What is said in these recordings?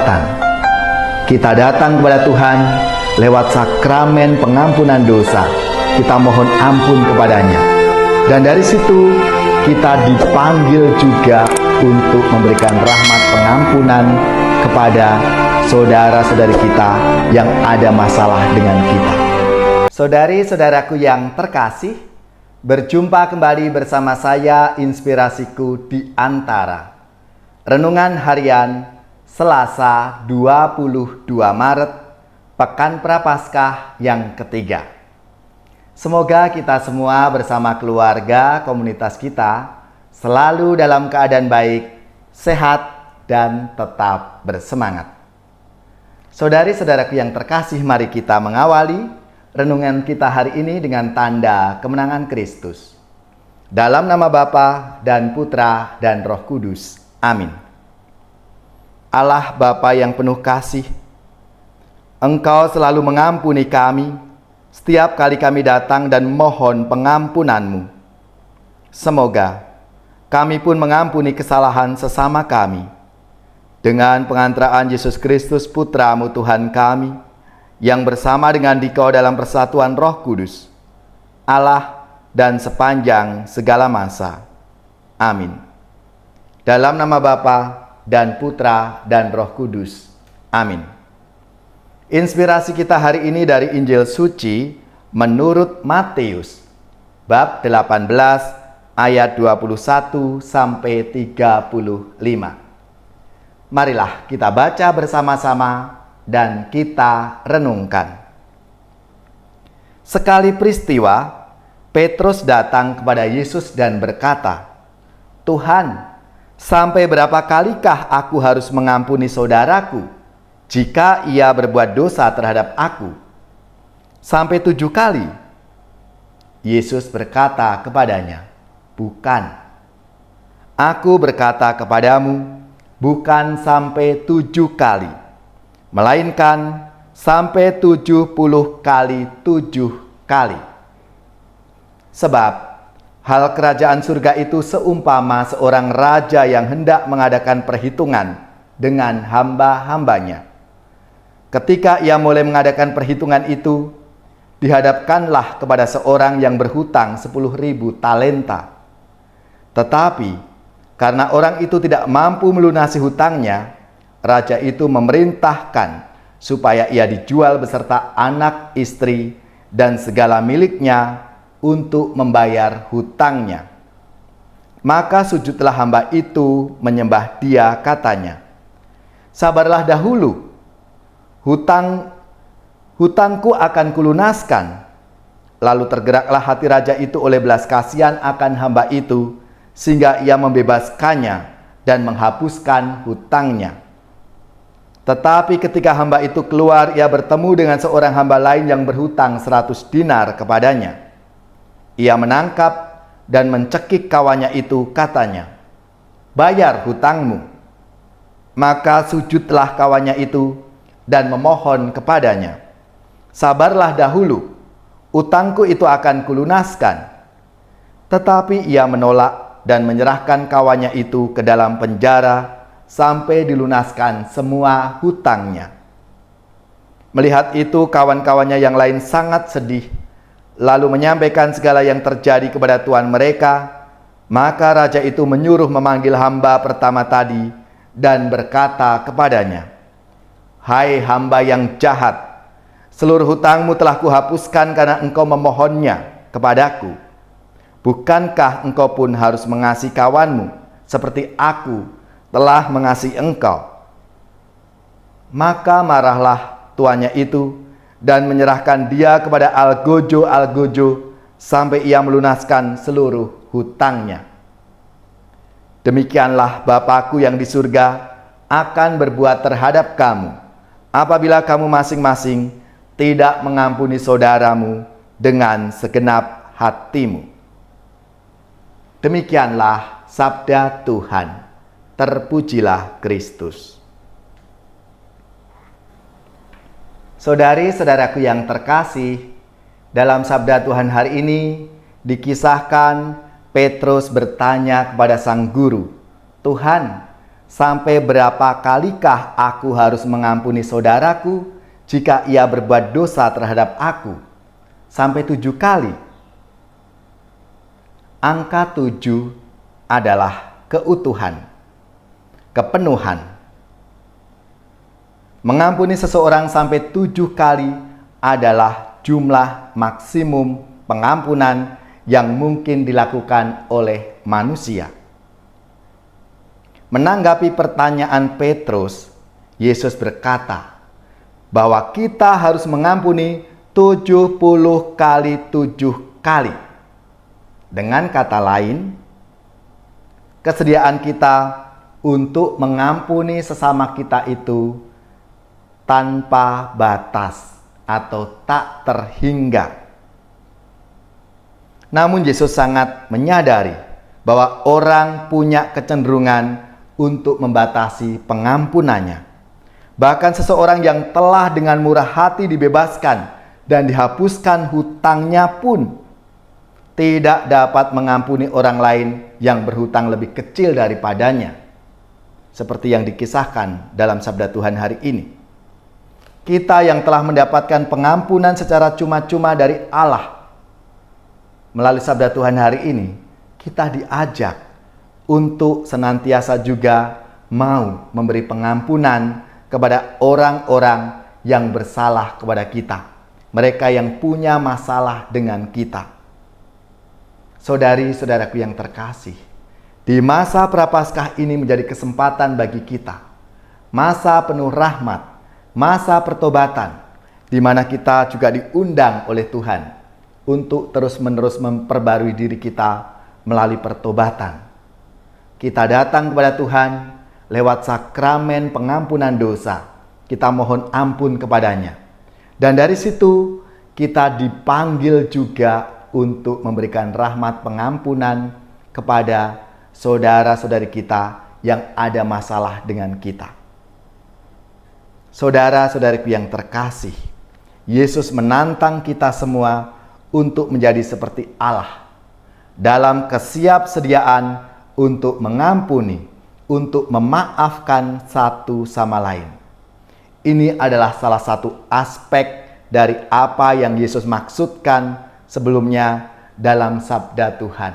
datang. Kita datang kepada Tuhan lewat sakramen pengampunan dosa. Kita mohon ampun kepadanya. Dan dari situ kita dipanggil juga untuk memberikan rahmat pengampunan kepada saudara-saudari kita yang ada masalah dengan kita. Saudari-saudaraku yang terkasih, berjumpa kembali bersama saya Inspirasiku di Antara. Renungan harian Selasa 22 Maret, Pekan Prapaskah yang ketiga. Semoga kita semua bersama keluarga, komunitas kita selalu dalam keadaan baik, sehat, dan tetap bersemangat. Saudari-saudaraku yang terkasih, mari kita mengawali renungan kita hari ini dengan tanda kemenangan Kristus. Dalam nama Bapa dan Putra dan Roh Kudus. Amin. Allah Bapa yang penuh kasih, Engkau selalu mengampuni kami setiap kali kami datang dan mohon pengampunan-Mu. Semoga kami pun mengampuni kesalahan sesama kami dengan pengantaraan Yesus Kristus Putra-Mu Tuhan kami, yang bersama dengan Dikau dalam persatuan Roh Kudus, Allah dan sepanjang segala masa. Amin. Dalam nama Bapa dan Putra dan Roh Kudus. Amin. Inspirasi kita hari ini dari Injil Suci menurut Matius, bab 18 ayat 21 sampai 35. Marilah kita baca bersama-sama dan kita renungkan. Sekali peristiwa, Petrus datang kepada Yesus dan berkata, "Tuhan, sampai berapa kalikah aku harus mengampuni saudaraku jika ia berbuat dosa terhadap aku? Sampai 7 kali?" Yesus berkata kepadanya, "Bukan. Aku berkata kepadamu, bukan sampai 7 kali, melainkan sampai 70 kali 7 kali. Sebab hal kerajaan surga itu seumpama seorang raja yang hendak mengadakan perhitungan dengan hamba-hambanya. Ketika ia mulai mengadakan perhitungan itu, dihadapkanlah kepada seorang yang berhutang 10.000 talenta. Tetapi karena orang itu tidak mampu melunasi hutangnya, raja itu memerintahkan supaya ia dijual beserta anak, istri, dan segala miliknya untuk membayar hutangnya. Maka sujudlah hamba itu menyembah dia, katanya, 'Sabarlah dahulu, hutangku akan kulunaskan.' Lalu tergeraklah hati raja itu oleh belas kasihan akan hamba itu, sehingga ia membebaskannya dan menghapuskan hutangnya. Tetapi ketika hamba itu keluar, ia bertemu dengan seorang hamba lain yang berhutang 100 dinar kepadanya. Ia menangkap dan mencekik kawannya itu, katanya, 'Bayar hutangmu.' Maka sujudlah kawannya itu dan memohon kepadanya, 'Sabarlah dahulu, utangku itu akan kulunaskan.' Tetapi ia menolak dan menyerahkan kawannya itu ke dalam penjara sampai dilunaskan semua hutangnya. Melihat itu, kawan-kawannya yang lain sangat sedih, lalu menyampaikan segala yang terjadi kepada tuan mereka. Maka raja itu menyuruh memanggil hamba pertama tadi dan berkata kepadanya, 'Hai hamba yang jahat, seluruh hutangmu telah kuhapuskan karena engkau memohonnya kepadaku. Bukankah engkau pun harus mengasihi kawanmu seperti aku telah mengasihi engkau?' Maka marahlah tuannya itu dan menyerahkan dia kepada algojo-algojo sampai ia melunaskan seluruh hutangnya. Demikianlah Bapakku yang di surga akan berbuat terhadap kamu, apabila kamu masing-masing tidak mengampuni saudaramu dengan segenap hatimu." Demikianlah sabda Tuhan. Terpujilah Kristus. Saudari-saudaraku yang terkasih, dalam sabda Tuhan hari ini dikisahkan Petrus bertanya kepada sang guru, "Tuhan, Sampai berapa kalikah aku harus mengampuni saudaraku jika ia berbuat dosa terhadap aku? Sampai 7 kali. Angka 7 adalah keutuhan, kepenuhan. Mengampuni seseorang sampai 7 kali adalah jumlah maksimum pengampunan yang mungkin dilakukan oleh manusia. Menanggapi pertanyaan Petrus, Yesus berkata bahwa kita harus mengampuni 70 kali 7 kali. Dengan kata lain, kesediaan kita untuk mengampuni sesama kita itu tanpa batas atau tak terhingga. Namun Yesus sangat menyadari bahwa orang punya kecenderungan untuk membatasi pengampunannya. Bahkan seseorang yang telah dengan murah hati dibebaskan dan dihapuskan hutangnya pun tidak dapat mengampuni orang lain yang berhutang lebih kecil daripadanya. Seperti yang dikisahkan dalam sabda Tuhan hari ini. Kita yang telah mendapatkan pengampunan secara cuma-cuma dari Allah, melalui sabda Tuhan hari ini, kita diajak untuk senantiasa juga mau memberi pengampunan kepada orang-orang yang bersalah kepada kita. Mereka yang punya masalah dengan kita. Saudari-saudaraku yang terkasih, di masa Prapaskah ini menjadi kesempatan bagi kita. Masa penuh rahmat, masa pertobatan, di mana kita juga diundang oleh Tuhan untuk terus-menerus memperbarui diri kita melalui pertobatan. Kita datang kepada Tuhan lewat sakramen pengampunan dosa. Kita mohon ampun kepadanya. Dan dari situ kita dipanggil juga untuk memberikan rahmat pengampunan kepada saudara-saudari kita yang ada masalah dengan kita. Saudara-saudariku yang terkasih, Yesus menantang kita semua untuk menjadi seperti Allah dalam kesiapsediaan untuk mengampuni, untuk memaafkan satu sama lain. Ini adalah salah satu aspek dari apa yang Yesus maksudkan sebelumnya dalam sabda Tuhan.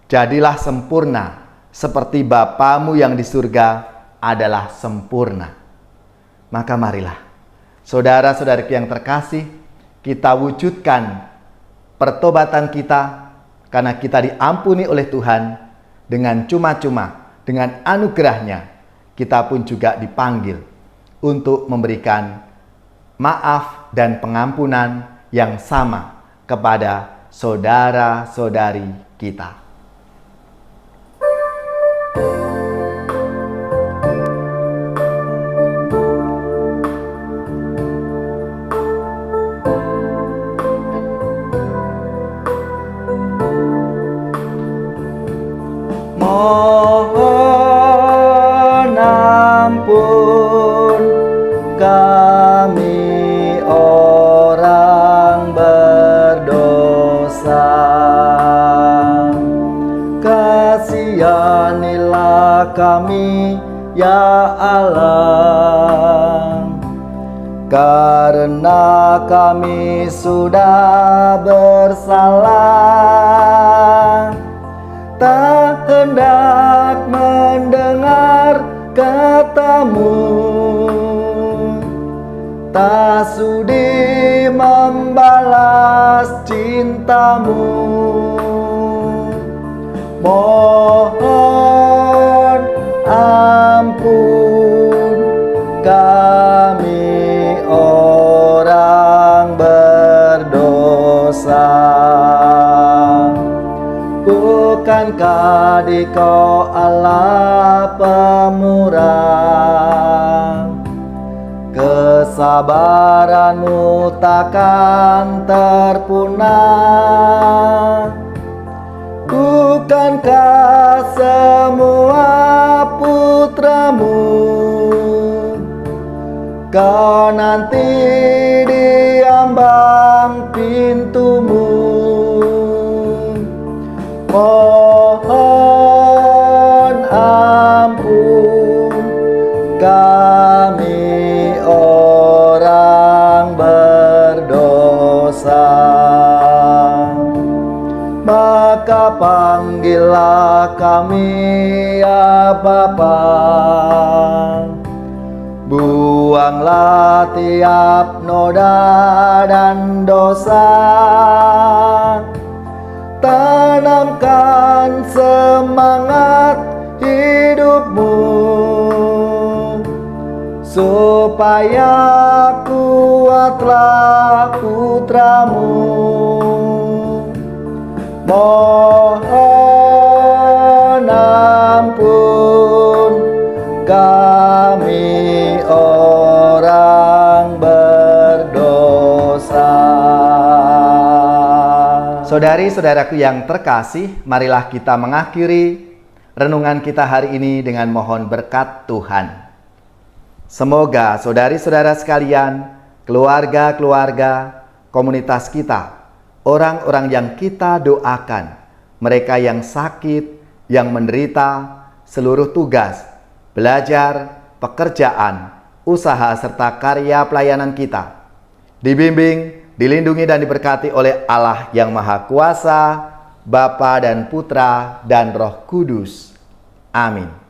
Jadilah sempurna seperti Bapamu yang di surga adalah sempurna. Maka marilah, saudara-saudariku yang terkasih, kita wujudkan pertobatan kita karena kita diampuni oleh Tuhan dengan cuma-cuma, dengan anugerahnya. Kita pun juga dipanggil untuk memberikan maaf dan pengampunan yang sama kepada saudara-saudari kita. Mohon ampun kami orang berdosa, kasihanilah kami ya Allah, karena kami sudah bersalah, tak hendak mendengar kata-Mu, tak sudi membalas cinta-Mu. Mohon ampun kami orang berdosa. Bukankah Dikau Allah pemurah, kesabaran-Mu takkan terpunah. Bukankah semua putra-Mu Kau nanti diambang pintu-Mu. Mohon ampun kami orang berdosa. Maka panggillah kami ya Bapa, buanglah tiap noda dan dosa, tanamkan semangat hidupmu, supaya kuatlah putramu. Mohon ampun kami orang berdosa. Saudari-saudaraku yang terkasih, marilah kita mengakhiri renungan kita hari ini dengan mohon berkat Tuhan. Semoga saudari-saudara sekalian, keluarga-keluarga, komunitas kita, orang-orang yang kita doakan, mereka yang sakit, yang menderita, seluruh tugas, belajar, pekerjaan, usaha, serta karya pelayanan kita, dibimbing, dilindungi dan diberkati oleh Allah yang Maha Kuasa, Bapa dan Putra dan Roh Kudus. Amin.